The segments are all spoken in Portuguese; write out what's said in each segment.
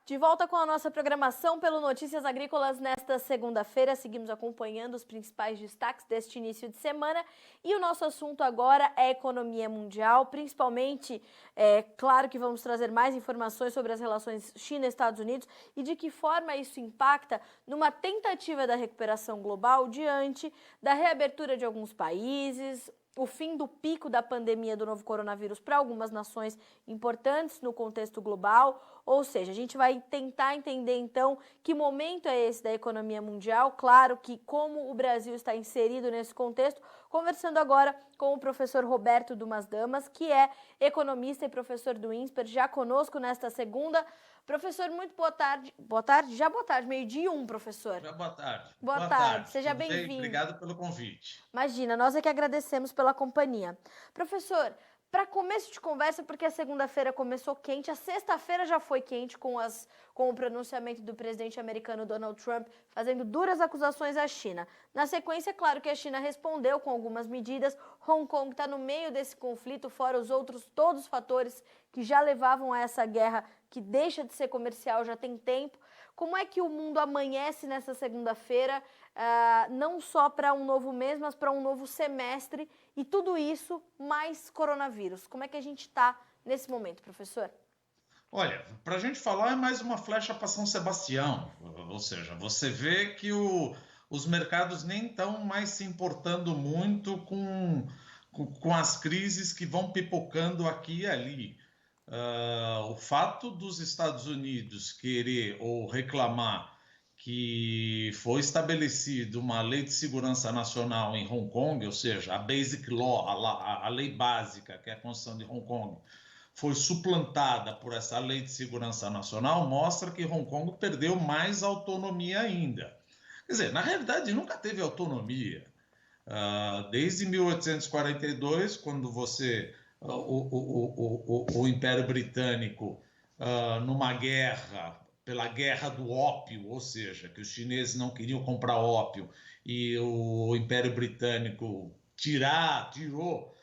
De volta com a nossa programação pelo Notícias Agrícolas nesta segunda-feira. Seguimos acompanhando os principais destaques deste início de semana e o nosso assunto agora é economia mundial, principalmente, claro que vamos trazer mais informações sobre as relações China-Estados Unidos e de que forma isso impacta numa tentativa da recuperação global diante da reabertura de alguns países, o fim do pico da pandemia do novo coronavírus para algumas nações importantes no contexto global, ou seja, a gente vai tentar entender então que momento é esse da economia mundial, claro que como o Brasil está inserido nesse contexto, conversando agora com o professor Roberto Dumas Damas, que é economista e professor do INSPER, já conosco nesta segunda. Professor, muito boa tarde. Boa tarde? Já boa tarde, 12h01, professor. Já boa tarde. Boa tarde, seja Tudo bem? bem-vindo. Obrigado pelo convite. Imagina, nós é que agradecemos pela companhia. Professor, para começo de conversa, porque a segunda-feira começou quente, a sexta-feira já foi quente com o pronunciamento do presidente americano Donald Trump, fazendo duras acusações à China. Na sequência, claro que a China respondeu com algumas medidas. Hong Kong está no meio desse conflito, fora os outros, todos os fatores que já levavam a essa guerra que deixa de ser comercial já tem tempo. Como é que o mundo amanhece nessa segunda-feira, não só para um novo mês, mas para um novo semestre, e tudo isso mais coronavírus? Como é que a gente está nesse momento, professor? Olha, para a gente falar é mais uma flecha para São Sebastião, ou seja, você vê que os mercados nem estão mais se importando muito com as crises que vão pipocando aqui e ali. O fato dos Estados Unidos querer ou reclamar que foi estabelecida uma lei de segurança nacional em Hong Kong, ou seja, a Basic Law, a lei básica, que é a Constituição de Hong Kong, foi suplantada por essa lei de segurança nacional, mostra que Hong Kong perdeu mais autonomia ainda. Quer dizer, na realidade nunca teve autonomia. Desde 1842, quando o Império Britânico, numa guerra, pela Guerra do Ópio, ou seja, que os chineses não queriam comprar ópio e o Império Britânico tirou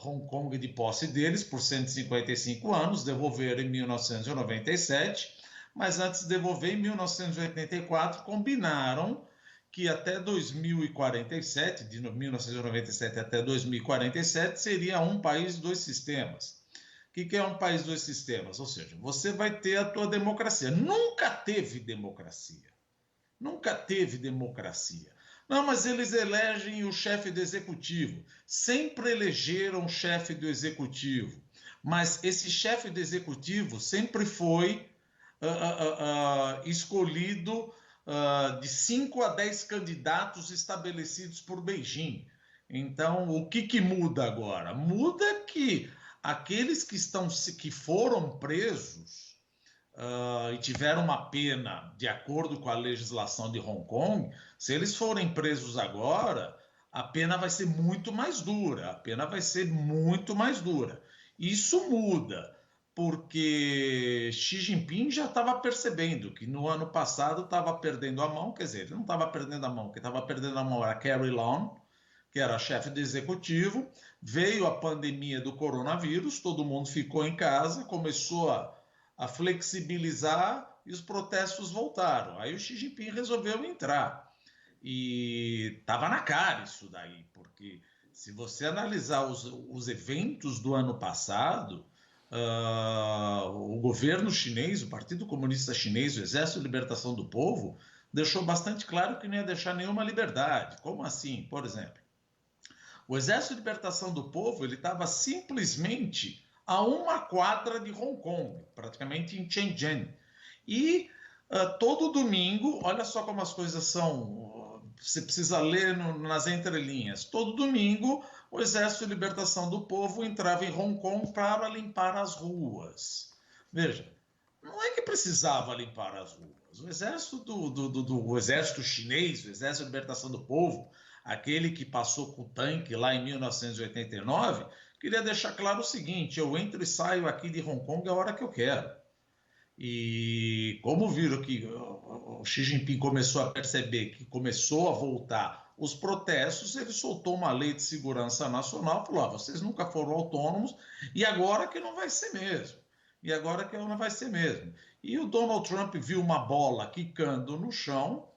Hong Kong de posse deles por 155 anos, devolveram em 1997, mas antes de devolver, em 1984, combinaram que até 2047, de 1997 até 2047, seria um país, dois sistemas. O que é um país, dois sistemas? Ou seja, você vai ter a tua democracia. Nunca teve democracia. Nunca teve democracia. Não, mas eles elegem o chefe do executivo. Sempre elegeram o chefe do executivo. Mas esse chefe do executivo sempre foi escolhido de 5 a 10 candidatos estabelecidos por Beijing. Então, o que muda agora? Muda que aqueles que foram presos e tiveram uma pena de acordo com a legislação de Hong Kong, se eles forem presos agora, a pena vai ser muito mais dura. A pena vai ser muito mais dura. Isso muda, porque Xi Jinping já estava percebendo que no ano passado estava perdendo a mão, quer dizer, ele não estava perdendo a mão, quem estava perdendo a mão era Carrie Lam, que era a chefe do executivo. Veio a pandemia do coronavírus, todo mundo ficou em casa, começou a flexibilizar e os protestos voltaram. Aí o Xi Jinping resolveu entrar. E estava na cara isso daí, porque se você analisar os eventos do ano passado, o governo chinês, o Partido Comunista Chinês, o Exército de Libertação do Povo, deixou bastante claro que não ia deixar nenhuma liberdade. Como assim? Por exemplo, o Exército de Libertação do Povo ele estava simplesmente a uma quadra de Hong Kong, praticamente em Shenzhen. E todo domingo, olha só como as coisas são, você precisa ler nas entrelinhas, todo domingo o Exército de Libertação do Povo entrava em Hong Kong para limpar as ruas. Veja, não é que precisava limpar as ruas. O exército o exército chinês, o Exército de Libertação do Povo, aquele que passou com o tanque lá em 1989, queria deixar claro o seguinte: eu entro e saio aqui de Hong Kong a hora que eu quero. E como viram que o Xi Jinping começou a perceber que começou a voltar os protestos, ele soltou uma lei de segurança nacional, falou: vocês nunca foram autônomos e agora que não vai ser mesmo. E agora que não vai ser mesmo. E o Donald Trump viu uma bola quicando no chão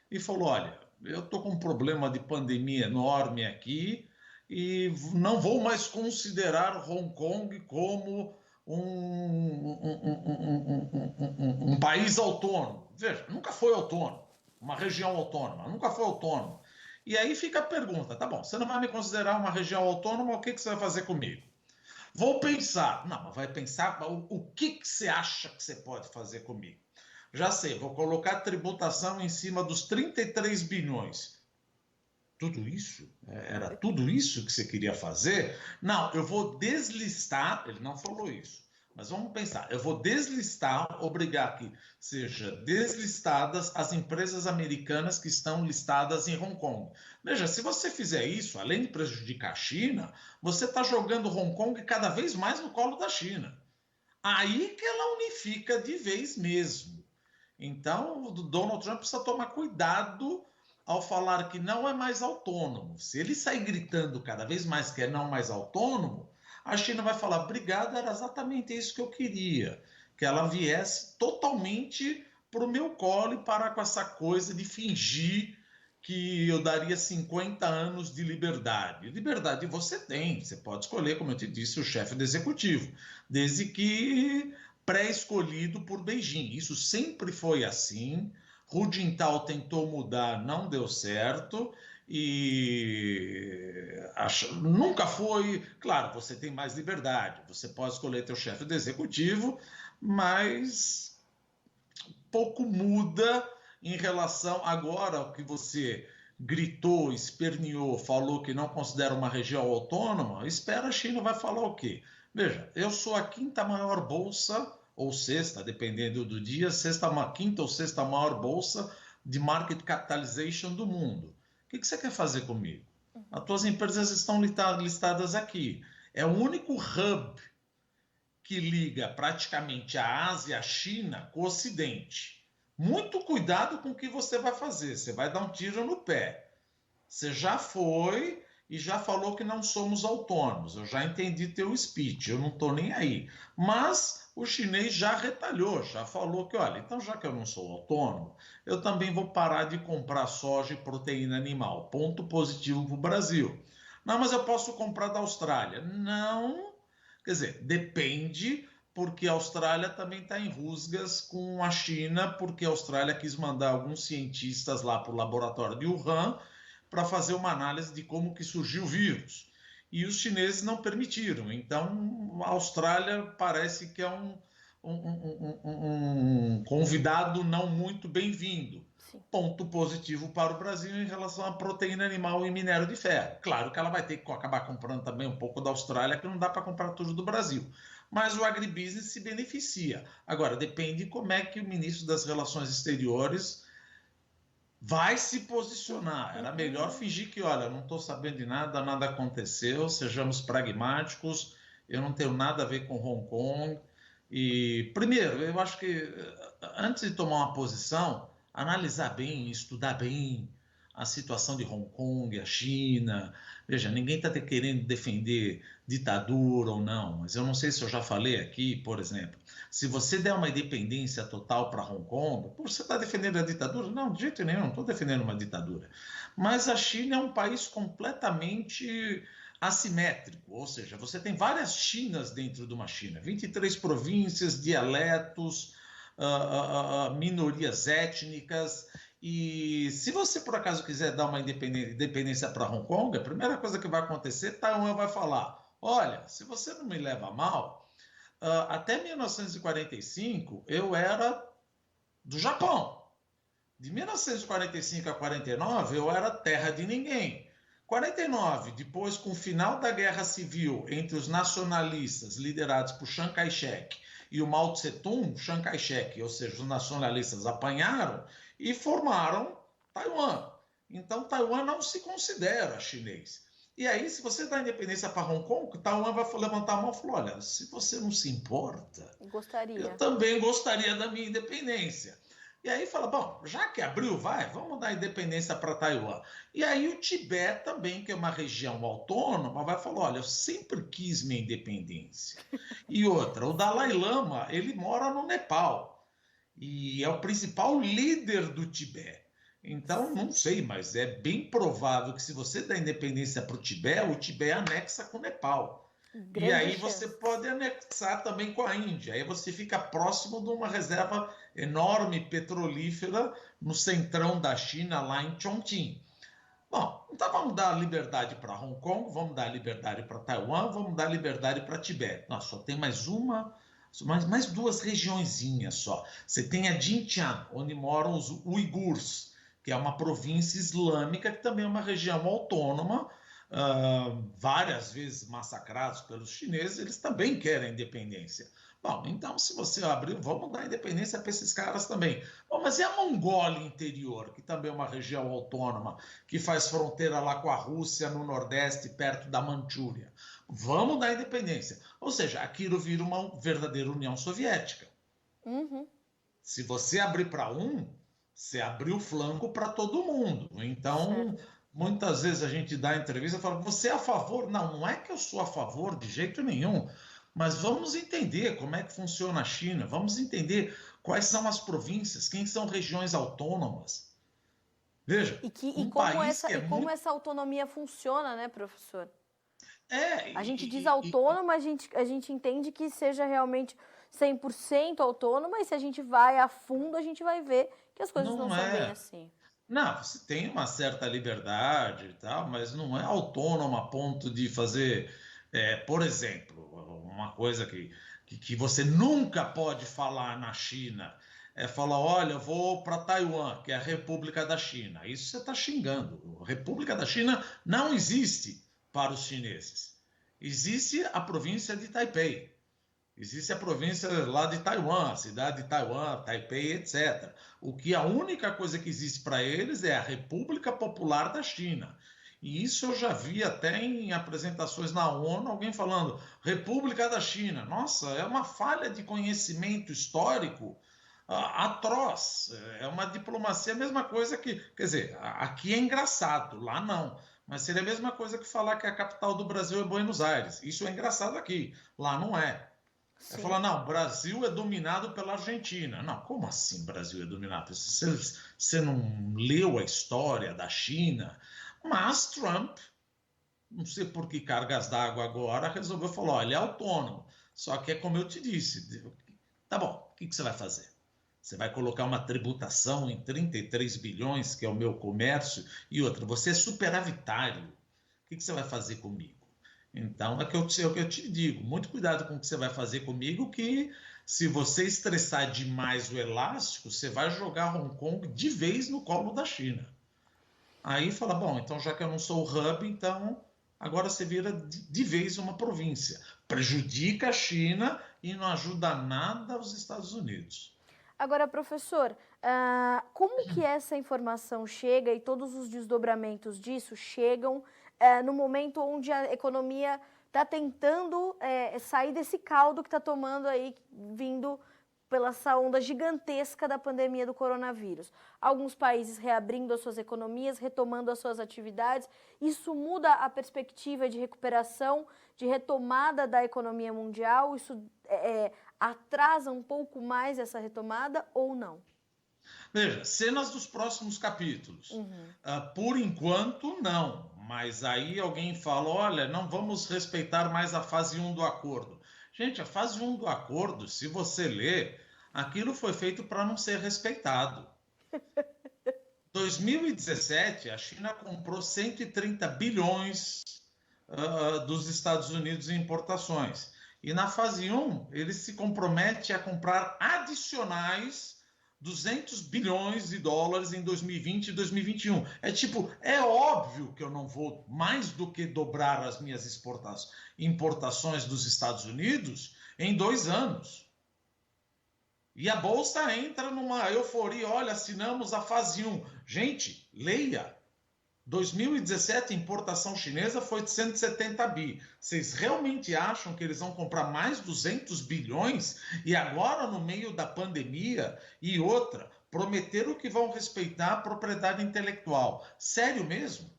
e falou: olha, eu estou com um problema de pandemia enorme aqui e não vou mais considerar Hong Kong como um país autônomo. Veja, nunca foi autônomo, uma região autônoma, nunca foi autônomo. E aí fica a pergunta: tá bom, você não vai me considerar uma região autônoma, o que você vai fazer comigo? Vou pensar. Não, mas vai pensar o que você acha que você pode fazer comigo? Já sei, vou colocar tributação em cima dos 33 bilhões. Tudo isso? Era tudo isso que você queria fazer? Não, eu vou deslistar. Ele não falou isso. Mas vamos pensar, eu vou deslistar, obrigar que seja deslistadas as empresas americanas que estão listadas em Hong Kong. Veja, se você fizer isso, além de prejudicar a China, você está jogando Hong Kong cada vez mais no colo da China. Aí que ela unifica de vez mesmo. Então, o Donald Trump precisa tomar cuidado ao falar que não é mais autônomo. Se ele sair gritando cada vez mais que é não mais autônomo, a China vai falar: obrigado, era exatamente isso que eu queria, que ela viesse totalmente para o meu colo e parar com essa coisa de fingir que eu daria 50 anos de liberdade. Liberdade você tem, você pode escolher, como eu te disse, o chefe do executivo, desde que pré-escolhido por Beijing. Isso sempre foi assim. Hu Jintao tentou mudar, não deu certo. E nunca foi. Claro, você tem mais liberdade, você pode escolher teu chefe do executivo, mas pouco muda em relação agora ao que você gritou, esperneou, falou que não considera uma região autônoma. Espera, a China vai falar o quê? Veja, eu sou a quinta maior bolsa, ou sexta, dependendo do dia, quinta ou sexta maior bolsa de market capitalization do mundo. O que você quer fazer comigo? As tuas empresas estão listadas aqui. É o único hub que liga praticamente a Ásia e a China com o Ocidente. Muito cuidado com o que você vai fazer. Você vai dar um tiro no pé. Você já foi e já falou que não somos autônomos. Eu já entendi teu speech, eu não estou nem aí. Mas o chinês já retalhou, já falou que, olha, então já que eu não sou autônomo, eu também vou parar de comprar soja e proteína animal. Ponto positivo para o Brasil. Não, mas eu posso comprar da Austrália. Não, quer dizer, depende, porque a Austrália também está em rusgas com a China, porque a Austrália quis mandar alguns cientistas lá para o laboratório de Wuhan para fazer uma análise de como que surgiu o vírus. E os chineses não permitiram. Então, a Austrália parece que é um convidado não muito bem-vindo. Ponto positivo para o Brasil em relação à proteína animal e minério de ferro. Claro que ela vai ter que acabar comprando também um pouco da Austrália, que não dá para comprar tudo do Brasil. Mas o agribusiness se beneficia. Agora, depende como é que o ministro das Relações Exteriores vai se posicionar. Era melhor fingir que, olha, não estou sabendo de nada, nada aconteceu, sejamos pragmáticos, eu não tenho nada a ver com Hong Kong. E, primeiro, eu acho que antes de tomar uma posição, analisar bem, estudar bem a situação de Hong Kong, a China. Veja, ninguém está querendo defender ditadura ou não, mas eu não sei se eu já falei aqui, por exemplo, se você der uma independência total para Hong Kong, você está defendendo a ditadura? Não, de jeito nenhum, não estou defendendo uma ditadura. Mas a China é um país completamente assimétrico, ou seja, você tem várias Chinas dentro de uma China, 23 províncias, dialetos, minorias étnicas. E se você por acaso quiser dar uma independência para Hong Kong, a primeira coisa que vai acontecer, Taiwan vai falar: olha, se você não me leva a mal, até 1945 eu era do Japão. De 1945 a 49 eu era terra de ninguém. 49, depois com o final da Guerra Civil entre os nacionalistas liderados por Chiang Kai-shek e o Mao Tse-tung, Chiang Kai-shek, ou seja, os nacionalistas apanharam e formaram Taiwan. Então, Taiwan não se considera chinês. E aí, se você dá independência para Hong Kong, Taiwan vai levantar a mão e falar: olha, se você não se importa, eu também gostaria da minha independência. E aí fala: bom, já que abriu, vamos dar independência para Taiwan. E aí o Tibete também, que é uma região autônoma, vai falar: olha, eu sempre quis minha independência. E outra, o Dalai Lama, ele mora no Nepal. e é o principal líder do Tibete. Então, não sei, mas é bem provável que se você dá independência para o Tibete anexa com o Nepal. E Grande aí você chance. pode anexar também com a Índia. Aí você fica próximo de uma reserva enorme petrolífera no centrão da China, lá em Chongqing. Bom, então vamos dar liberdade para Hong Kong, vamos dar liberdade para Taiwan, vamos dar liberdade para Tibete. Nossa, só tem mais duas regiõezinhas só. Você tem a Xinjiang, onde moram os uigures, que é uma província islâmica, que também é uma região autônoma, várias vezes massacrados pelos chineses, eles também querem independência. Bom, então se você abrir, vamos dar independência para esses caras também. Bom, mas e a Mongólia Interior, que também é uma região autônoma, que faz fronteira lá com a Rússia, no Nordeste, perto da Manchúria? Vamos dar independência. Ou seja, aquilo vira uma verdadeira União Soviética. Uhum. Se você abrir para um, você abriu o flanco para todo mundo. Então, Certo. muitas vezes a gente dá entrevista e fala: você é a favor? Não, não é que eu sou a favor de jeito nenhum. Mas vamos entender como é que funciona a China, vamos entender quais são as províncias, quem são regiões autônomas. Veja, E um como país que essa, é e como muito. essa autonomia funciona, né, professor? É, A gente diz e, e, autônoma, a gente entende que seja realmente 100% autônoma, e se a gente vai a fundo, a gente vai ver que as coisas não não são bem é. assim. Não, você tem uma certa liberdade e tal, mas não é autônomo a ponto de fazer, por exemplo, uma coisa que você nunca pode falar na China é falar: olha, eu vou para Taiwan, que é a República da China. Isso você está xingando. A República da China não existe para os chineses. Existe a província de Taipei. Existe a província lá de Taiwan, a cidade de Taiwan, Taipei, etc. O que a única coisa que existe para eles é a República Popular da China. E isso eu já vi até em apresentações na ONU, alguém falando República da China. Nossa, é uma falha de conhecimento histórico atroz. É uma diplomacia, a mesma coisa que. Quer dizer, aqui é engraçado, lá não. Mas seria a mesma coisa que falar que a capital do Brasil é Buenos Aires. Isso é engraçado aqui, lá não é. É Sim. falar: não, o Brasil é dominado pela Argentina. Não, como assim o Brasil é dominado? Você não leu a história da China? Mas Trump, não sei por que cargas d'água agora, resolveu falar: olha, ele é autônomo. Só que é como eu te disse, tá bom, o que você vai fazer? Você vai colocar uma tributação em 33 bilhões, que é o meu comércio, e outra, você é superavitário. O que você vai fazer comigo? Então, é o que eu te digo. Muito cuidado com o que você vai fazer comigo, que se você estressar demais o elástico, você vai jogar Hong Kong de vez no colo da China. Aí fala: bom, então já que eu não sou o hub, então agora você vira de vez uma província. Prejudica a China e não ajuda nada aos Estados Unidos. Agora, professor, como que essa informação chega e todos os desdobramentos disso chegam no momento onde a economia está tentando sair desse caldo que está tomando aí, vindo pela essa onda gigantesca da pandemia do coronavírus? Alguns países reabrindo as suas economias, retomando as suas atividades. Isso muda a perspectiva de recuperação, de retomada da economia mundial? Isso atrasa um pouco mais essa retomada ou não? Veja, cenas dos próximos capítulos. Uhum. Por enquanto, não. Mas aí alguém fala: olha, não vamos respeitar mais a fase um do acordo. Gente, a fase um do acordo, se você ler, aquilo foi feito para não ser respeitado. Em 2017, a China comprou 130 bilhões dos Estados Unidos em importações. E na fase um, ele se compromete a comprar adicionais 200 bilhões de dólares em 2020 e 2021. É tipo, é óbvio que eu não vou mais do que dobrar as minhas importações dos Estados Unidos em 2 anos. E a bolsa entra numa euforia: olha, assinamos a fase um. Gente, leia. 2017, a importação chinesa foi de 170 bi. Vocês realmente acham que eles vão comprar mais 200 bilhões? E agora, no meio da pandemia, e outra, prometeram que vão respeitar a propriedade intelectual. Sério mesmo?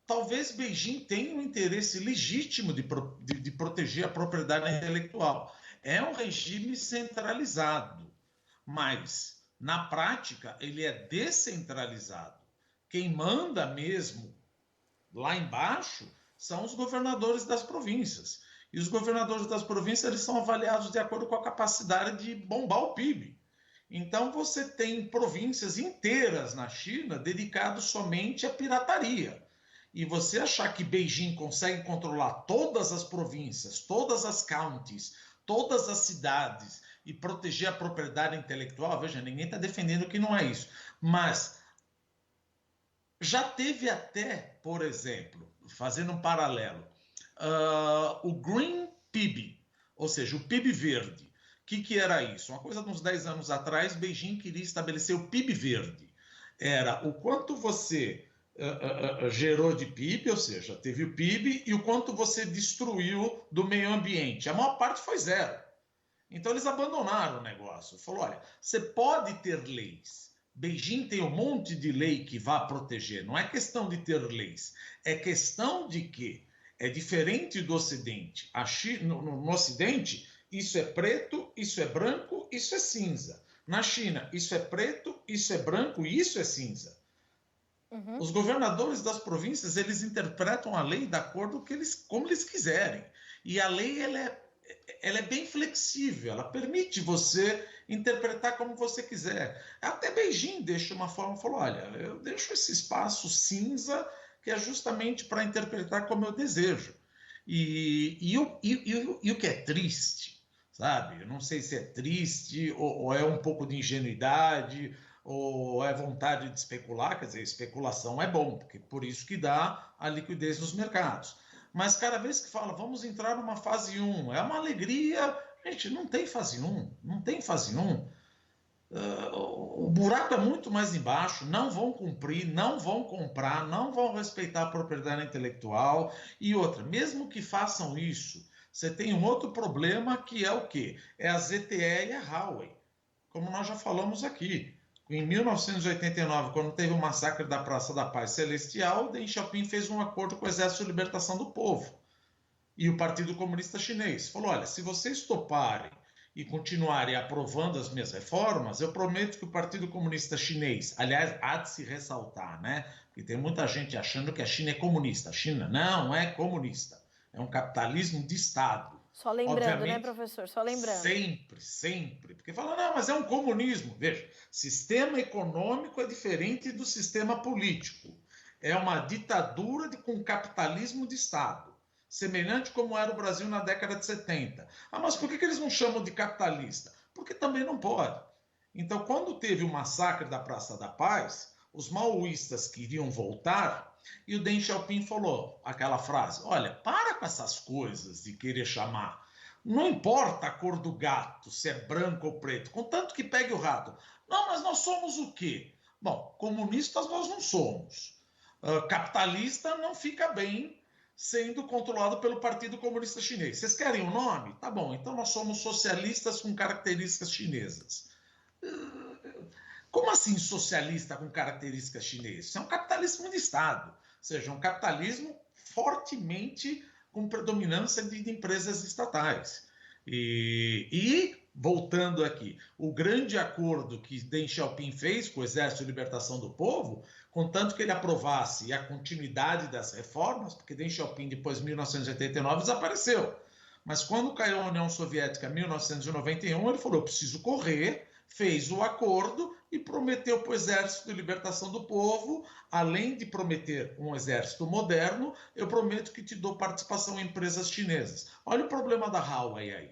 Talvez Beijing tenha um interesse legítimo de proteger a propriedade intelectual. É um regime centralizado, mas Na prática, ele é descentralizado. Quem manda mesmo lá embaixo são os governadores das províncias. E os governadores das províncias eles são avaliados de acordo com a capacidade de bombar o PIB. Então, você tem províncias inteiras na China dedicadas somente à pirataria. E você achar que Beijing consegue controlar todas as províncias, todas as counties, todas as cidades e proteger a propriedade intelectual, veja, ninguém está defendendo que não é isso. Mas já teve até, por exemplo, fazendo um paralelo, o Green PIB, ou seja, o PIB verde. O que era isso? Uma coisa de uns 10 anos atrás, Beijing queria estabelecer o PIB verde. Era o quanto você gerou de PIB, ou seja, teve o PIB, e o quanto você destruiu do meio ambiente. A maior parte foi zero. Então eles abandonaram o negócio. Falou, olha, você pode ter leis. Beijing tem um monte de lei que vai proteger. Não é questão de ter leis. É questão de que é diferente do Ocidente. No Ocidente, isso é preto, isso é branco, isso é cinza. Na China, isso é preto, isso é branco e isso é cinza. Uhum. Os governadores das províncias, eles interpretam a lei de acordo com como eles quiserem. E a lei, ela é bem flexível, ela permite você interpretar como você quiser. Até Beijing deixa uma forma, falou, olha, eu deixo esse espaço cinza que é justamente para interpretar como eu desejo. E o que é triste, sabe? Eu não sei se é triste ou é um pouco de ingenuidade ou é vontade de especular, quer dizer, especulação é bom, porque por isso que dá a liquidez nos mercados. Mas cada vez que fala, vamos entrar numa fase 1, é uma alegria. Gente, não tem fase 1, não tem fase 1. O buraco é muito mais embaixo, não vão cumprir, não vão comprar, não vão respeitar a propriedade intelectual. E outra, mesmo que façam isso, você tem um outro problema que é o quê? É a ZTE e a Huawei, como nós já falamos aqui. Em 1989, quando teve o massacre da Praça da Paz Celestial, Deng Xiaoping fez um acordo com o Exército de Libertação do Povo e o Partido Comunista Chinês. Falou, olha, se vocês toparem e continuarem aprovando as minhas reformas, eu prometo que o Partido Comunista Chinês, aliás, há de se ressaltar, né? Porque tem muita gente achando que a China é comunista. A China não é comunista. É um capitalismo de Estado. Só lembrando, obviamente, né, professor? Só lembrando. Sempre. Porque fala, não, mas é um comunismo. Veja, sistema econômico é diferente do sistema político. É uma ditadura com capitalismo de Estado. Semelhante como era o Brasil na década de 70. Ah, mas por que eles não chamam de capitalista? Porque também não pode. Então, quando teve o massacre da Praça da Paz, os maoístas queriam voltar e o Deng Xiaoping falou aquela frase, olha, para com essas coisas de querer chamar. Não importa a cor do gato, se é branco ou preto, contanto que pegue o rato. Não, mas nós somos o quê? Bom, comunistas nós não somos. Capitalista não fica bem sendo controlado pelo Partido Comunista Chinês. Vocês querem o nome? Tá bom, então nós somos socialistas com características chinesas. Como assim socialista com características chinesas? Isso é um capitalismo de Estado, ou seja, um capitalismo fortemente com predominância de empresas estatais. E voltando aqui, o grande acordo que Deng Xiaoping fez com o Exército de Libertação do Povo, contanto que ele aprovasse a continuidade das reformas, porque Deng Xiaoping, depois de 1989, desapareceu. Mas quando caiu a União Soviética em 1991, ele falou, eu preciso correr, fez o acordo e prometeu para o Exército de Libertação do Povo, além de prometer um exército moderno, eu prometo que te dou participação em empresas chinesas. Olha o problema da Huawei aí.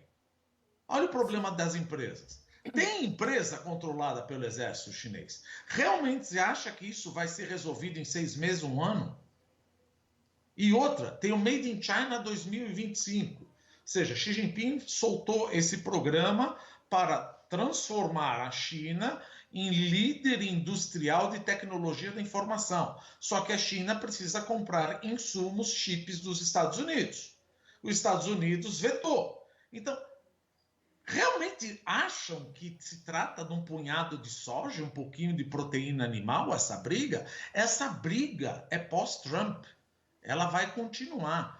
Olha o problema das empresas. Tem empresa controlada pelo exército chinês. Realmente você acha que isso vai ser resolvido em 6 meses, 1 ano? E outra, tem o Made in China 2025. Ou seja, Xi Jinping soltou esse programa para transformar a China em líder industrial de tecnologia da informação. Só que a China precisa comprar insumos, chips dos Estados Unidos. Os Estados Unidos vetou. Então, realmente acham que se trata de um punhado de soja, um pouquinho de proteína animal, essa briga? Essa briga é pós-Trump. Ela vai continuar.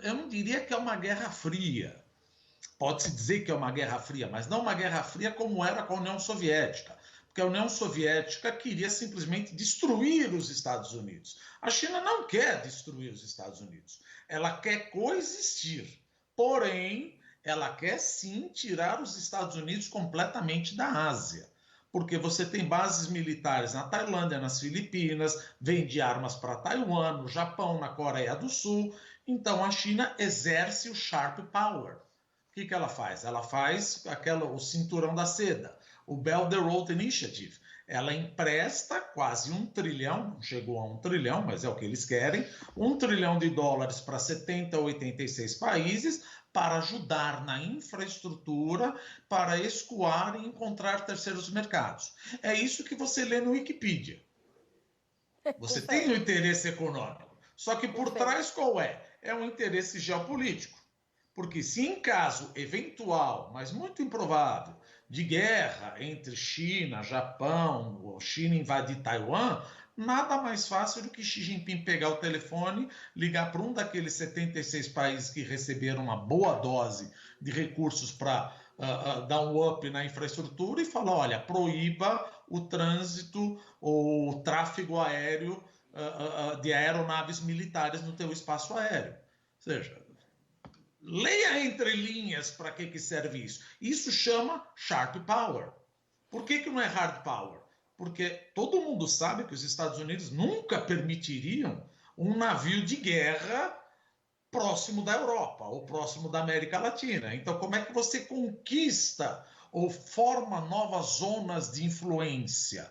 Eu não diria que é uma guerra fria, Pode-se dizer que é uma guerra fria, mas não uma guerra fria como era com a União Soviética, porque a União Soviética queria simplesmente destruir os Estados Unidos. A China não quer destruir os Estados Unidos, ela quer coexistir, porém, ela quer sim tirar os Estados Unidos completamente da Ásia, porque você tem bases militares na Tailândia, nas Filipinas, vende armas para Taiwan, no Japão, na Coreia do Sul, então a China exerce o sharp power. O que ela faz? Ela faz o cinturão da seda, o Belt and Road Initiative. Ela empresta quase 1 trilhão, não chegou a 1 trilhão, mas é o que eles querem, 1 trilhão de dólares para 70 ou 86 países para ajudar na infraestrutura, para escoar e encontrar terceiros mercados. É isso que você lê no Wikipedia. Você tem um interesse econômico, só que por trás qual é? É um interesse geopolítico. Porque se em caso eventual, mas muito improvável, de guerra entre China, Japão, ou China invadir Taiwan, nada mais fácil do que Xi Jinping pegar o telefone, ligar para um daqueles 76 países que receberam uma boa dose de recursos para dar um up na infraestrutura e falar, olha, proíba o trânsito ou o tráfego aéreo de aeronaves militares no teu espaço aéreo. Ou seja, leia entre linhas para que serve isso. Isso chama sharp power. Por que não é hard power? Porque todo mundo sabe que os Estados Unidos nunca permitiriam um navio de guerra próximo da Europa ou próximo da América Latina. Então, como é que você conquista ou forma novas zonas de influência?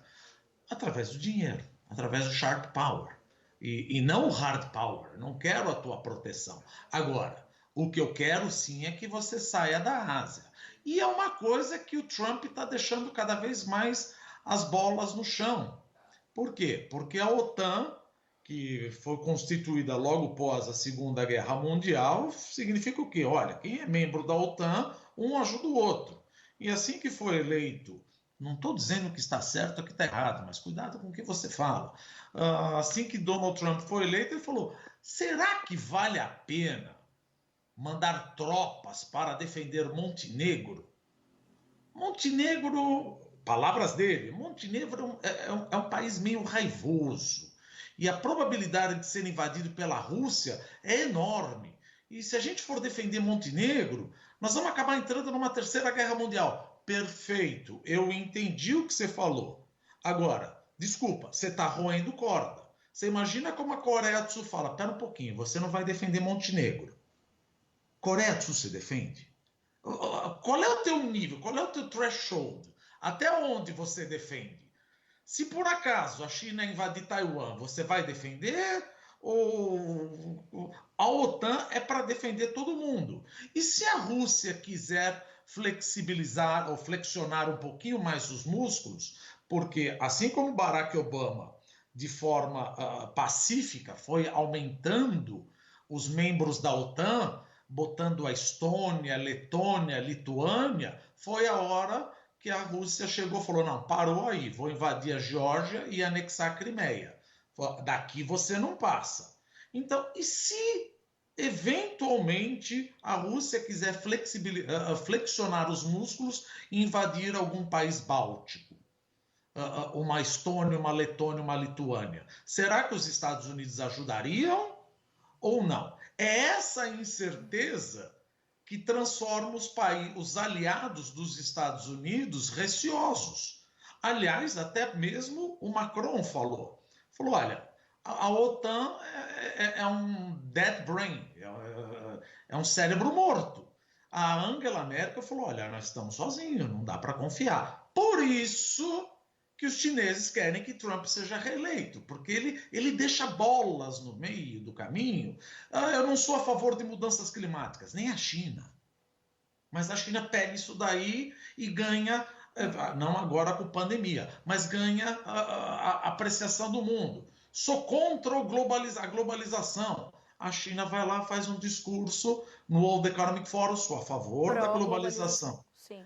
Através do dinheiro, através do sharp power. E não o hard power. Não quero a tua proteção. Agora, o que eu quero sim é que você saia da Ásia. E é uma coisa que o Trump está deixando cada vez mais as bolas no chão. Por quê? Porque a OTAN, que foi constituída logo após a Segunda Guerra Mundial, significa o quê? Olha, quem é membro da OTAN, um ajuda o outro. E assim que foi eleito, não estou dizendo que está certo ou que está errado, mas cuidado com o que você fala. Assim que Donald Trump foi eleito, ele falou, será que vale a pena mandar tropas para defender Montenegro? Montenegro, palavras dele, Montenegro é um país meio raivoso. E a probabilidade de ser invadido pela Rússia é enorme. E se a gente for defender Montenegro, nós vamos acabar entrando numa terceira guerra mundial. Perfeito, eu entendi o que você falou. Agora, desculpa, você está roendo corda. Você imagina como a Coreia do Sul fala, pera um pouquinho, você não vai defender Montenegro. Coreia do Sul se defende? Qual é o teu nível? Qual é o teu threshold? Até onde você defende? Se por acaso a China invadir Taiwan, você vai defender? Ou a OTAN é para defender todo mundo? E se a Rússia quiser flexibilizar ou flexionar um pouquinho mais os músculos, porque assim como Barack Obama, de forma pacífica, foi aumentando os membros da OTAN, botando a Estônia, Letônia, Lituânia, foi a hora que a Rússia chegou e falou, não, parou aí, vou invadir a Geórgia e anexar a Crimeia. Daqui você não passa. Então, e se eventualmente a Rússia quiser flexionar os músculos e invadir algum país báltico? Uma Estônia, uma Letônia, uma Lituânia. Será que os Estados Unidos ajudariam ou não? É essa incerteza que transforma os aliados dos Estados Unidos receosos. Aliás, até mesmo o Macron falou, olha, a OTAN é um dead brain, é um cérebro morto. A Angela Merkel falou, olha, nós estamos sozinhos, não dá para confiar. Por isso que os chineses querem que Trump seja reeleito, porque ele deixa bolas no meio do caminho. Eu não sou a favor de mudanças climáticas, nem a China. Mas a China pega isso daí e ganha, não agora com pandemia, mas ganha a apreciação do mundo. Sou contra a globalização. A China vai lá, faz um discurso no World Economic Forum, sou a favor da globalização. Sim.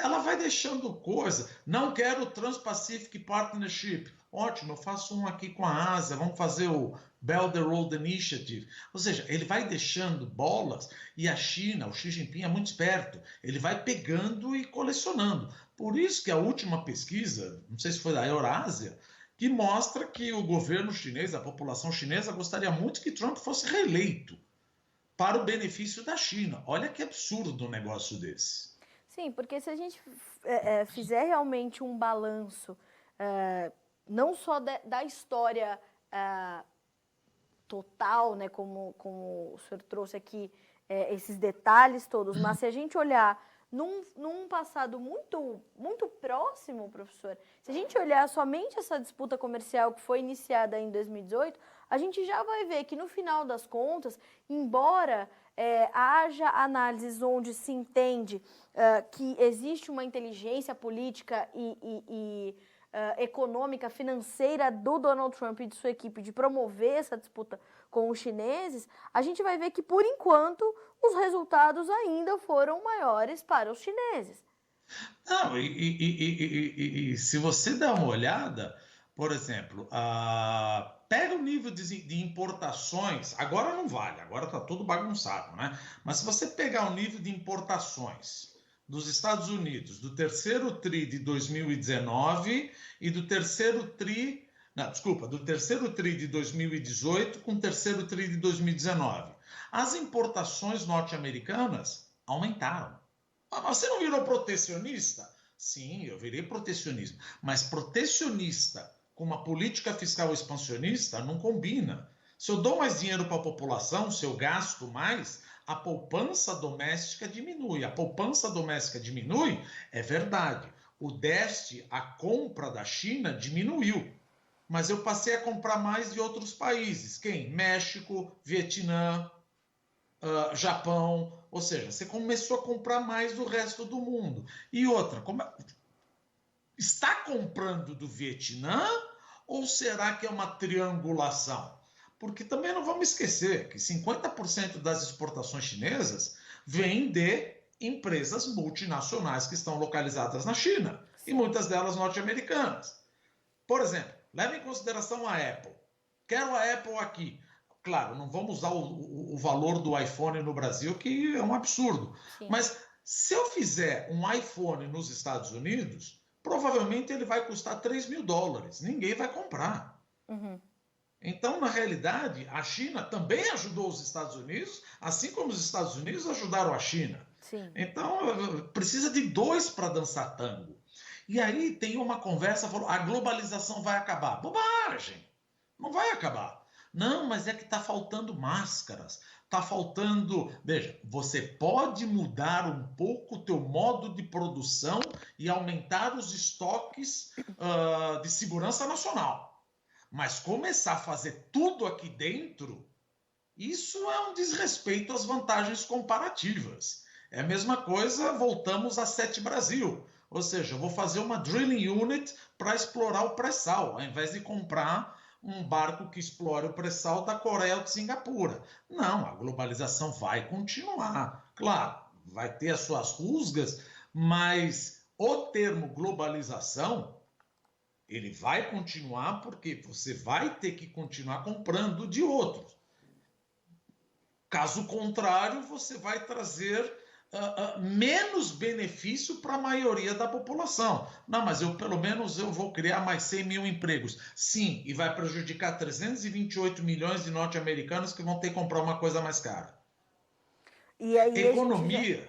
Ela vai deixando coisa. Não quero o Trans-Pacific Partnership. ótimo, eu faço um aqui com a Ásia, vamos fazer o Belt and Road Initiative. Ou seja, ele vai deixando bolas e a China, o Xi Jinping é muito esperto, ele vai pegando e colecionando. Por isso que a última pesquisa, não sei se foi da Eurásia, que mostra que o governo chinês, a população chinesa, gostaria muito que Trump fosse reeleito para o benefício da China. Olha que absurdo um negócio desse. Sim, porque se a gente fizer realmente um balanço, não só da história total, né, como o senhor trouxe aqui esses detalhes todos, mas se a gente olhar num passado muito, muito próximo, professor, se a gente olhar somente essa disputa comercial que foi iniciada em 2018, a gente já vai ver que no final das contas, embora haja análises onde se entende que existe uma inteligência política e econômica, financeira do Donald Trump e de sua equipe de promover essa disputa com os chineses, a gente vai ver que, por enquanto, os resultados ainda foram maiores para os chineses. Não, e se você dá uma olhada, por exemplo, pega o nível de importações, agora não vale, agora está tudo bagunçado, né? Mas se você pegar o nível de importações dos Estados Unidos do terceiro TRI de 2019 e do terceiro TRI, não, desculpa, do terceiro TRI de 2018 com o terceiro TRI de 2019, as importações norte-americanas aumentaram. Você não virou protecionista? Sim, eu virei protecionista. Mas protecionista com uma política fiscal expansionista não combina. Se eu dou mais dinheiro para a população, se eu gasto mais, a poupança doméstica diminui. A poupança doméstica diminui, é verdade. O déficit, a compra da China diminuiu. Mas eu passei a comprar mais de outros países. Quem? México, Vietnã, Japão, ou seja, você começou a comprar mais do resto do mundo. E outra, está comprando do Vietnã ou será que é uma triangulação? Porque também não vamos esquecer que 50% das exportações chinesas vêm de empresas multinacionais que estão localizadas na China, e muitas delas norte-americanas. Por exemplo, leve em consideração a Apple. Quero a Apple aqui. Claro, não vamos usar o valor do iPhone no Brasil, que é um absurdo. Sim. Mas se eu fizer um iPhone nos Estados Unidos, provavelmente ele vai custar $3.000. Ninguém vai comprar. Uhum. Então, na realidade, a China também ajudou os Estados Unidos, assim como os Estados Unidos ajudaram a China. Sim. Então, precisa de dois para dançar tango. E aí tem uma conversa, falou, a globalização vai acabar. Bobagem! Não vai acabar. Não, mas é que está faltando máscaras, está faltando... Veja, você pode mudar um pouco o teu modo de produção e aumentar os estoques de segurança nacional. Mas começar a fazer tudo aqui dentro, isso é um desrespeito às vantagens comparativas. É a mesma coisa, voltamos a Sete Brasil. Ou seja, eu vou fazer uma drilling unit para explorar o pré-sal, ao invés de comprar um barco que explore o pré-sal da Coreia ou de Singapura. Não, a globalização vai continuar. Claro, vai ter as suas rusgas, mas o termo globalização, ele vai continuar porque você vai ter que continuar comprando de outros. Caso contrário, você vai trazer menos benefício para a maioria da população. Não, mas pelo menos eu vou criar mais 100 mil empregos. Sim, e vai prejudicar 328 milhões de norte-americanos que vão ter que comprar uma coisa mais cara. E aí economia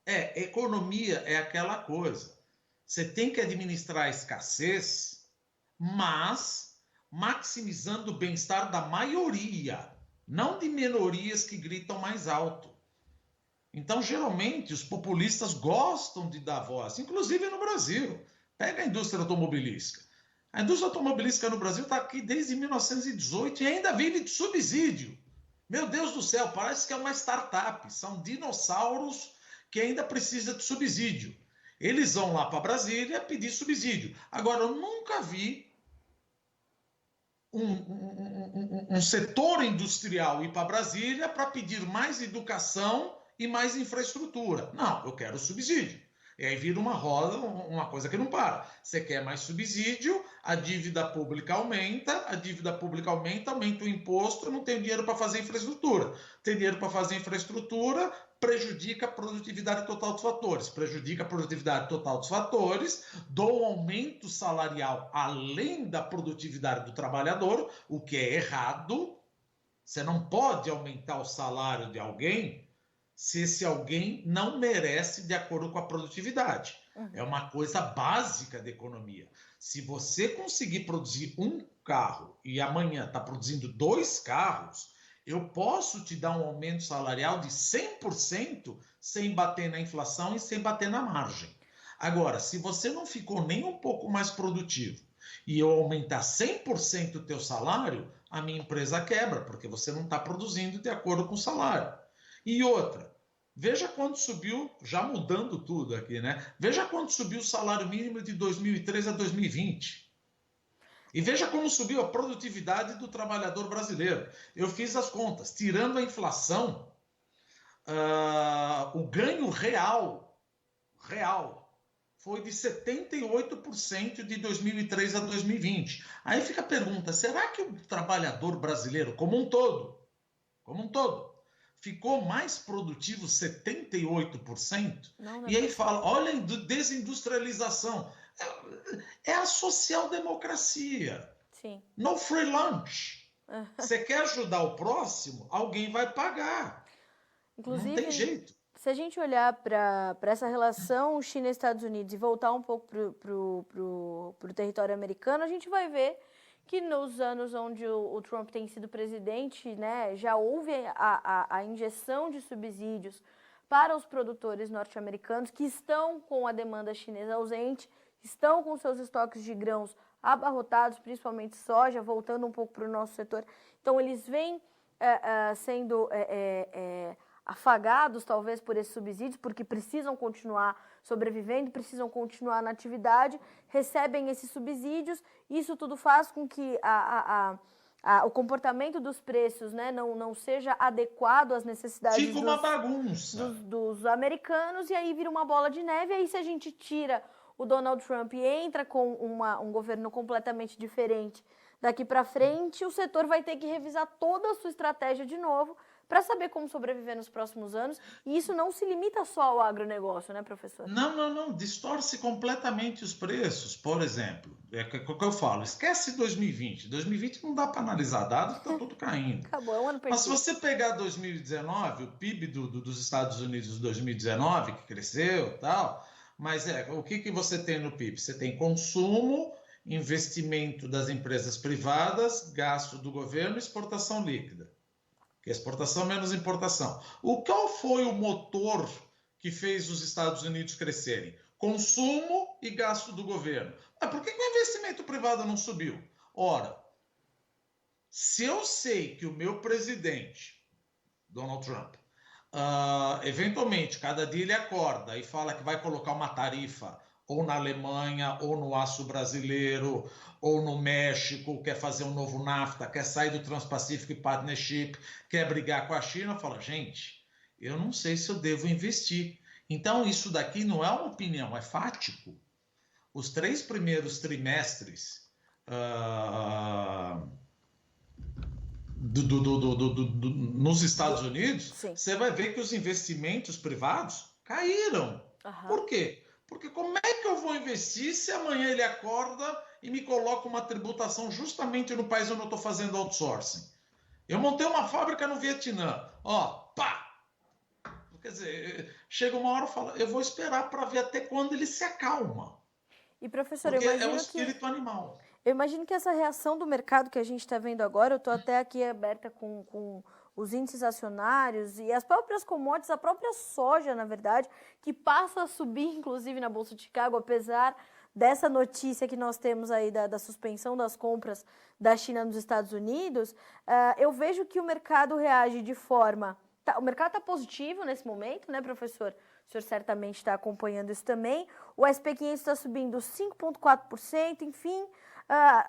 é aquela coisa. Você tem que administrar a escassez, mas maximizando o bem-estar da maioria, não de minorias que gritam mais alto. Então, geralmente, os populistas gostam de dar voz, inclusive no Brasil. Pega a indústria automobilística. A indústria automobilística no Brasil está aqui desde 1918 e ainda vive de subsídio. Meu Deus do céu, parece que é uma startup. São dinossauros que ainda precisam de subsídio. Eles vão lá para Brasília pedir subsídio. Agora, eu nunca vi um setor industrial ir para Brasília para pedir mais educação e mais infraestrutura. Não, eu quero subsídio. E aí vira uma roda, uma coisa que não para. Você quer mais subsídio, a dívida pública aumenta, aumenta o imposto, eu não tenho dinheiro para fazer infraestrutura. Tem dinheiro para fazer infraestrutura, prejudica a produtividade total dos fatores. Prejudica a produtividade total dos fatores, dou um aumento salarial além da produtividade do trabalhador, o que é errado. Você não pode aumentar o salário de alguém se esse alguém não merece de acordo com a produtividade. É uma coisa básica da economia. Se você conseguir produzir um carro e amanhã está produzindo 2 carros, eu posso te dar um aumento salarial de 100% sem bater na inflação e sem bater na margem. Agora, se você não ficou nem um pouco mais produtivo e eu aumentar 100% o teu salário, a minha empresa quebra, porque você não está produzindo de acordo com o salário. E outra, veja quanto subiu, já mudando tudo aqui, né? Veja quanto subiu o salário mínimo de 2003 a 2020. E veja como subiu a produtividade do trabalhador brasileiro. Eu fiz as contas, tirando a inflação, o ganho real foi de 78% de 2003 a 2020. Aí fica a pergunta, será que o trabalhador brasileiro, como um todo, ficou mais produtivo 78%? Não E aí fala, olha a desindustrialização. É a social-democracia. Sim. No free lunch. Você quer ajudar o próximo? Alguém vai pagar. Inclusive, não tem jeito. Se a gente olhar para essa relação China e Estados Unidos e voltar um pouco para o território americano, a gente vai ver que nos anos onde o Trump tem sido presidente, né, já houve a injeção de subsídios para os produtores norte-americanos que estão com a demanda chinesa ausente, estão com seus estoques de grãos abarrotados, principalmente soja, voltando um pouco para o nosso setor. Então, eles vêm sendo afagados, talvez, por esses subsídios, porque precisam continuar sobrevivendo, precisam continuar na atividade, recebem esses subsídios. Isso tudo faz com que o comportamento dos preços, né, não seja adequado às necessidades Fica uma bagunça. dos americanos, e aí vira uma bola de neve. Aí, se a gente tira o Donald Trump e entra com um governo completamente diferente daqui para frente, o setor vai ter que revisar toda a sua estratégia de novo para saber como sobreviver nos próximos anos. E isso não se limita só ao agronegócio, né, professor? Não. Distorce completamente os preços. Por exemplo, é o que eu falo, esquece 2020. 2020 não dá para analisar dados, está tudo caindo. Acabou, é um ano perdido. Mas se você pegar 2019, o PIB dos Estados Unidos de 2019, que cresceu e tal, mas o que você tem no PIB? Você tem consumo, investimento das empresas privadas, gasto do governo, exportação líquida. Exportação menos importação. Qual foi o motor que fez os Estados Unidos crescerem? Consumo e gasto do governo. Mas por que o investimento privado não subiu? Ora, se eu sei que o meu presidente, Donald Trump, eventualmente, cada dia ele acorda e fala que vai colocar uma tarifa ou na Alemanha, ou no aço brasileiro, ou no México, quer fazer um novo NAFTA, quer sair do Trans-Pacific Partnership, quer brigar com a China, fala, gente, eu não sei se eu devo investir. Então, isso daqui não é uma opinião, é fático. Os 3 primeiros trimestres nos Estados Unidos, você vai ver que os investimentos privados caíram. Por quê? Porque como é que eu vou investir se amanhã ele acorda e me coloca uma tributação justamente no país onde eu estou fazendo outsourcing? Eu montei uma fábrica no Vietnã. Pá! Quer dizer, chega uma hora e fala, eu vou esperar para ver até quando ele se acalma. E, professor, porque é o espírito animal. Eu imagino que essa reação do mercado que a gente está vendo agora, eu estou até aqui aberta com os índices acionários e as próprias commodities, a própria soja, na verdade, que passa a subir, inclusive, na Bolsa de Chicago, apesar dessa notícia que nós temos aí da suspensão das compras da China nos Estados Unidos. Eu vejo que o mercado reage de forma... O mercado está positivo nesse momento, né, professor? O senhor certamente está acompanhando isso também. O SP500 está subindo 5,4%, enfim,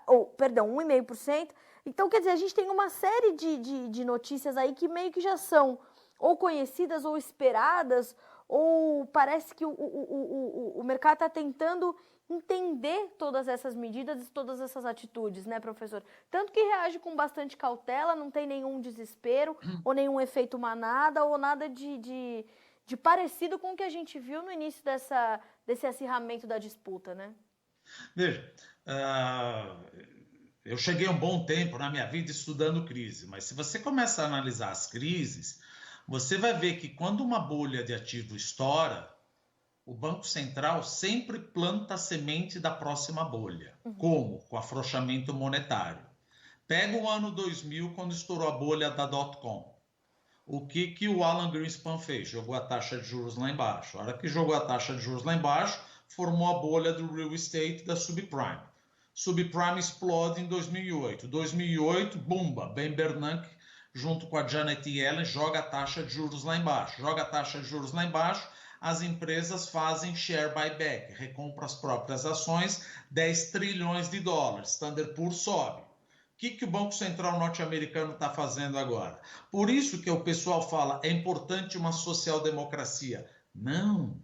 1,5%. Então, quer dizer, a gente tem uma série de notícias aí que meio que já são ou conhecidas ou esperadas Ou parece que o mercado está tentando entender todas essas medidas e todas essas atitudes, né, professor? Tanto que reage com bastante cautela, não tem nenhum desespero, ou nenhum efeito manada, ou nada de parecido com o que a gente viu no início desse acirramento da disputa, né? Veja, eu cheguei um bom tempo na minha vida estudando crise, mas se você começa a analisar as crises, você vai ver que quando uma bolha de ativo estoura, o Banco Central sempre planta a semente da próxima bolha. Como? Com afrouxamento monetário. Pega o ano 2000, quando estourou a bolha da dot-com. O que o Alan Greenspan fez? Jogou a taxa de juros lá embaixo. A hora que jogou a taxa de juros lá embaixo, formou a bolha do real estate da subprime. Subprime explode em 2008. 2008, bumba, Ben Bernanke, junto com a Janet Yellen, joga a taxa de juros lá embaixo. Joga a taxa de juros lá embaixo, as empresas fazem share buyback, recompram as próprias ações, 10 trilhões de dólares. Standard Poor's sobe. O que o Banco Central norte-americano está fazendo agora? Por isso que o pessoal fala, é importante uma social-democracia. Não.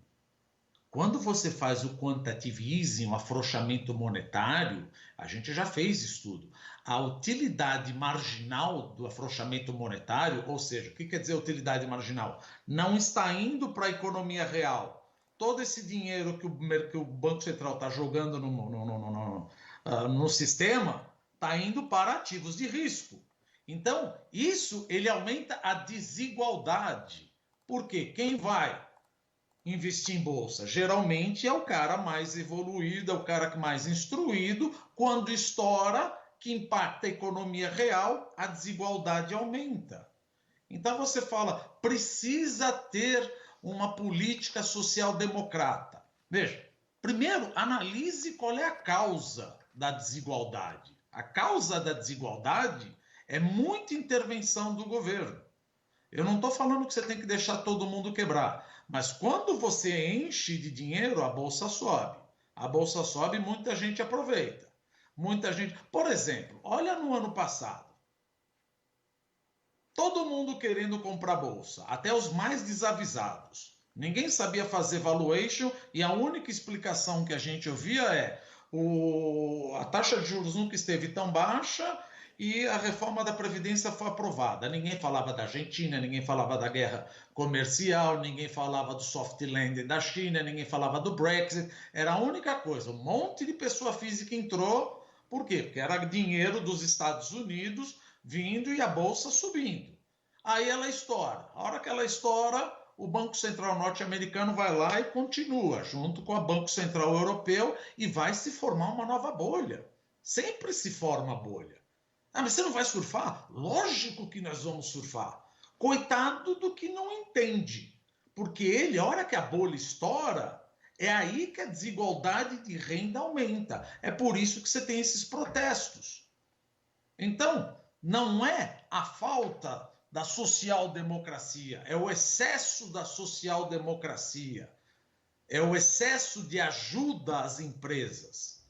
Quando você faz o quantitative easing, o afrouxamento monetário, a gente já fez estudo. A utilidade marginal do afrouxamento monetário, ou seja, o que quer dizer utilidade marginal? Não está indo para a economia real. Todo esse dinheiro que o Banco Central está jogando no sistema está indo para ativos de risco. Então, isso ele aumenta a desigualdade. Por quê? Quem vai investir em bolsa? Geralmente é o cara mais evoluído, é o cara mais instruído. Quando estoura, que impacta a economia real, a desigualdade aumenta. Então você fala, precisa ter uma política social-democrata. Veja, primeiro, analise qual é a causa da desigualdade. A causa da desigualdade é muita intervenção do governo. Eu não estou falando que você tem que deixar todo mundo quebrar, mas quando você enche de dinheiro, a bolsa sobe. A bolsa sobe e muita gente aproveita. Muita gente. Por exemplo, olha no ano passado. Todo mundo querendo comprar bolsa, até os mais desavisados. Ninguém sabia fazer valuation e a única explicação que a gente ouvia é a taxa de juros nunca esteve tão baixa e a reforma da Previdência foi aprovada. Ninguém falava da Argentina, ninguém falava da guerra comercial, ninguém falava do soft landing da China, ninguém falava do Brexit. Era a única coisa. Um monte de pessoa física entrou. Por quê? Porque era dinheiro dos Estados Unidos vindo e a bolsa subindo. Aí ela estoura. A hora que ela estoura, o Banco Central norte-americano vai lá e continua, junto com o Banco Central europeu, e vai se formar uma nova bolha. Sempre se forma bolha. Ah, mas você não vai surfar? Lógico que nós vamos surfar. Coitado do que não entende. Porque ele, a hora que a bolha estoura, é aí que a desigualdade de renda aumenta. É por isso que você tem esses protestos. Então, não é a falta da social-democracia, é o excesso da social-democracia, é o excesso de ajuda às empresas.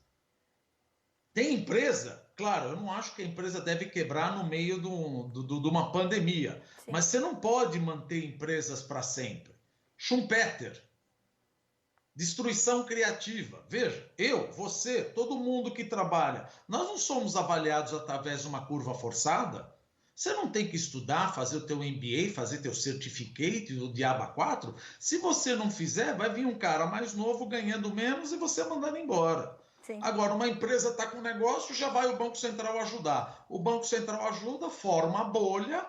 Tem empresa, claro, eu não acho que a empresa deve quebrar no meio de uma pandemia, sim, mas você não pode manter empresas para sempre. Schumpeter, destruição criativa. Veja, eu, você, todo mundo que trabalha, nós não somos avaliados através de uma curva forçada. Você não tem que estudar, fazer o teu MBA, fazer teu certificate, o diabo 4. Se você não fizer, vai vir um cara mais novo ganhando menos e você mandando embora. Sim. Agora, uma empresa está com um negócio, já vai o Banco Central ajudar. O Banco Central ajuda, forma a bolha,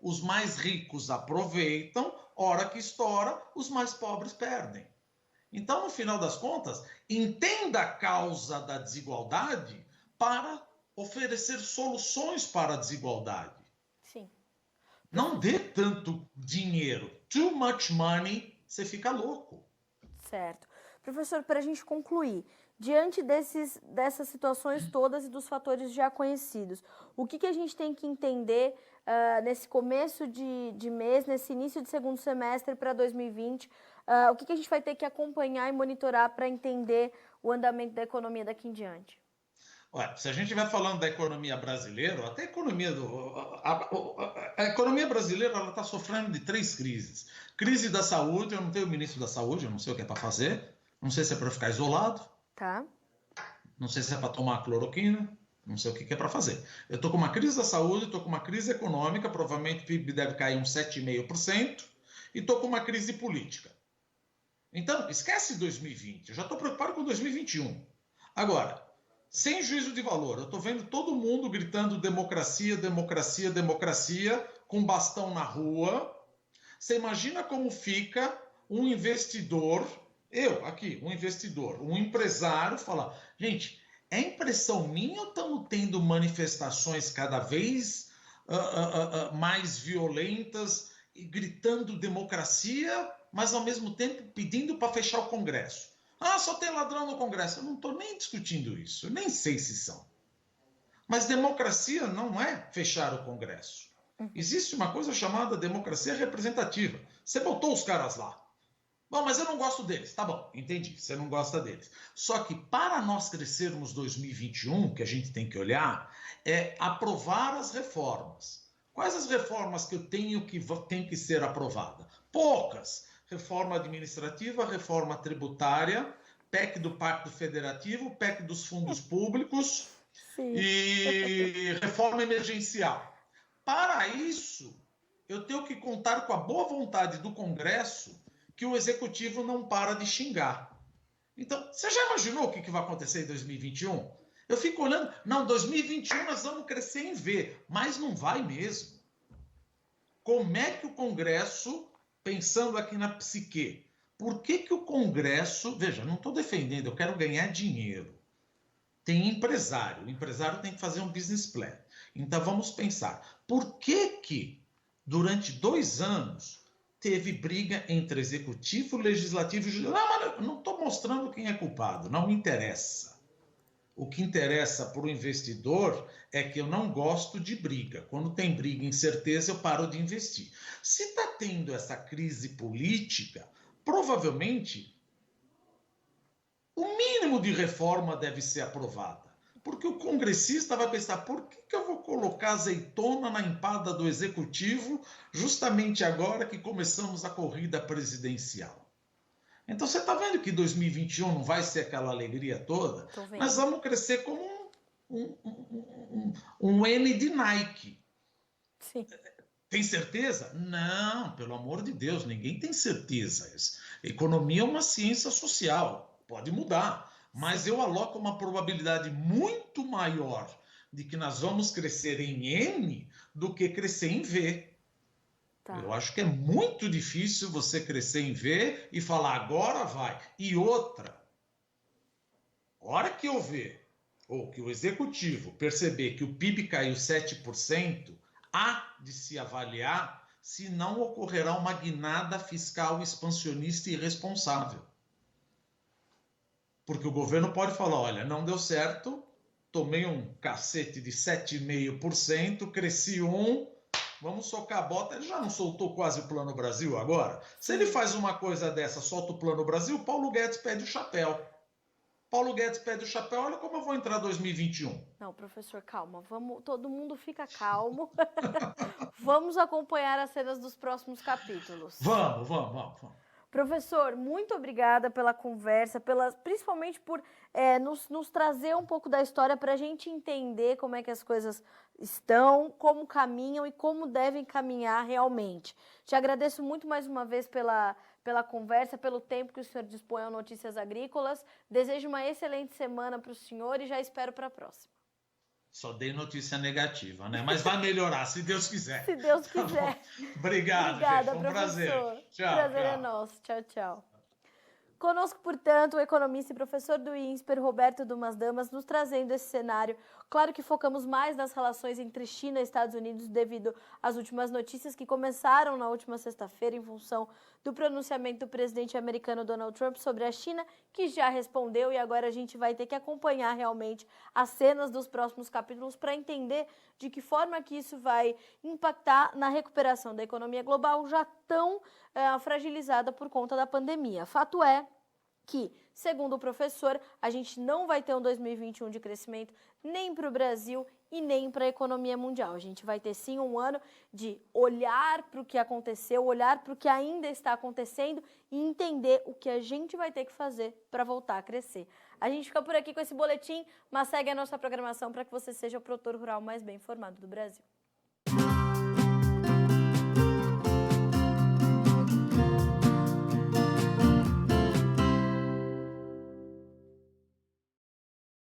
os mais ricos aproveitam, hora que estoura, os mais pobres perdem. Então, no final das contas, entenda a causa da desigualdade para oferecer soluções para a desigualdade. Sim. Não dê tanto dinheiro. Too much money, você fica louco. Certo. Professor, para a gente concluir, diante dessas situações todas e dos fatores já conhecidos, o que a gente tem que entender nesse começo de mês, nesse início de segundo semestre para 2020, o que a gente vai ter que acompanhar e monitorar para entender o andamento da economia daqui em diante? Olha, se a gente estiver falando da economia brasileira, até a economia a economia brasileira está sofrendo de 3 crises. Crise da saúde, eu não tenho ministro da saúde, eu não sei o que é para fazer, não sei se é para ficar isolado, Tá. não sei se é para tomar cloroquina, não sei o que é para fazer. Eu estou com uma crise da saúde, estou com uma crise econômica, provavelmente o PIB deve cair uns 7,5%, e estou com uma crise política. Então, esquece 2020, eu já estou preocupado com 2021. Agora, sem juízo de valor, eu estou vendo todo mundo gritando democracia, democracia, democracia, com bastão na rua. Você imagina como fica um investidor, um investidor, um empresário, falar, gente, é impressão minha ou estamos tendo manifestações cada vez mais violentas e gritando democracia, mas ao mesmo tempo pedindo para fechar o Congresso? Ah, só tem ladrão no Congresso. Eu não estou nem discutindo isso, eu nem sei se são. Mas democracia não é fechar o Congresso. Existe uma coisa chamada democracia representativa. Você botou os caras lá. Bom, mas eu não gosto deles. Tá bom, entendi, você não gosta deles. Só que para nós crescermos 2021, que a gente tem que olhar, é aprovar as reformas. Quais as reformas que eu tenho que tem que ser aprovada? Poucas. Reforma administrativa, reforma tributária, PEC do Pacto Federativo, PEC dos fundos públicos. Sim. E reforma emergencial. Para isso, eu tenho que contar com a boa vontade do Congresso, que o Executivo não para de xingar. Então, você já imaginou o que vai acontecer em 2021? Eu fico olhando, não, 2021 nós vamos crescer em V, mas não vai mesmo. Como é que o Congresso, pensando aqui na psique, por que o Congresso, veja, não estou defendendo, eu quero ganhar dinheiro. Tem empresário, o empresário tem que fazer um business plan. Então vamos pensar, por que durante 2 anos teve briga entre executivo, legislativo e judiciário? Não, mas eu não estou mostrando quem é culpado, não me interessa. O que interessa para o investidor é que eu não gosto de briga. Quando tem briga e incerteza, eu paro de investir. Se está tendo essa crise política, provavelmente o mínimo de reforma deve ser aprovada. Porque o congressista vai pensar, por que eu vou colocar azeitona na empada do executivo justamente agora que começamos a corrida presidencial? Então você está vendo que 2021 não vai ser aquela alegria toda? Nós vamos crescer como um N de Nike. Sim. Tem certeza? Não, pelo amor de Deus, ninguém tem certeza. Economia é uma ciência social, pode mudar. Mas eu aloco uma probabilidade muito maior de que nós vamos crescer em N do que crescer em V. Tá. Eu acho que é muito difícil você crescer em V e falar agora vai. E outra, a hora que eu ver, ou que o executivo perceber que o PIB caiu 7%, há de se avaliar se não ocorrerá uma guinada fiscal expansionista e irresponsável. Porque o governo pode falar, olha, não deu certo, tomei um cacete de 7,5%, cresci 1%, vamos socar a bota. Ele já não soltou quase o Plano Brasil agora? Se ele faz uma coisa dessa, solta o Plano Brasil, Paulo Guedes pede o chapéu. Paulo Guedes pede o chapéu, olha como eu vou entrar 2021. Não, professor, calma, todo mundo fica calmo. Vamos acompanhar as cenas dos próximos capítulos. Vamos. Professor, muito obrigada pela conversa, principalmente por nos trazer um pouco da história para a gente entender como é que as coisas estão, como caminham e como devem caminhar realmente. Te agradeço muito mais uma vez pela conversa, pelo tempo que o senhor dispõe ao Notícias Agrícolas. Desejo uma excelente semana para o senhor e já espero para a próxima. Só dei notícia negativa, né? Mas vai melhorar, se Deus quiser. Se Deus quiser. Obrigado, obrigada, gente. Foi um prazer. Tchau. Prazer é nosso. Tchau. Conosco, portanto, o economista e professor do INSPER, Roberto Dumas Damas, nos trazendo esse cenário. Claro que focamos mais nas relações entre China e Estados Unidos devido às últimas notícias que começaram na última sexta-feira em função do pronunciamento do presidente americano Donald Trump sobre a China, que já respondeu, e agora a gente vai ter que acompanhar realmente as cenas dos próximos capítulos para entender de que forma que isso vai impactar na recuperação da economia global já tão fragilizada por conta da pandemia. Fato é que, segundo o professor, a gente não vai ter um 2021 de crescimento nem para o Brasil e nem para a economia mundial. A gente vai ter sim um ano de olhar para o que aconteceu, olhar para o que ainda está acontecendo e entender o que a gente vai ter que fazer para voltar a crescer. A gente fica por aqui com esse boletim, mas segue a nossa programação para que você seja o produtor rural mais bem informado do Brasil.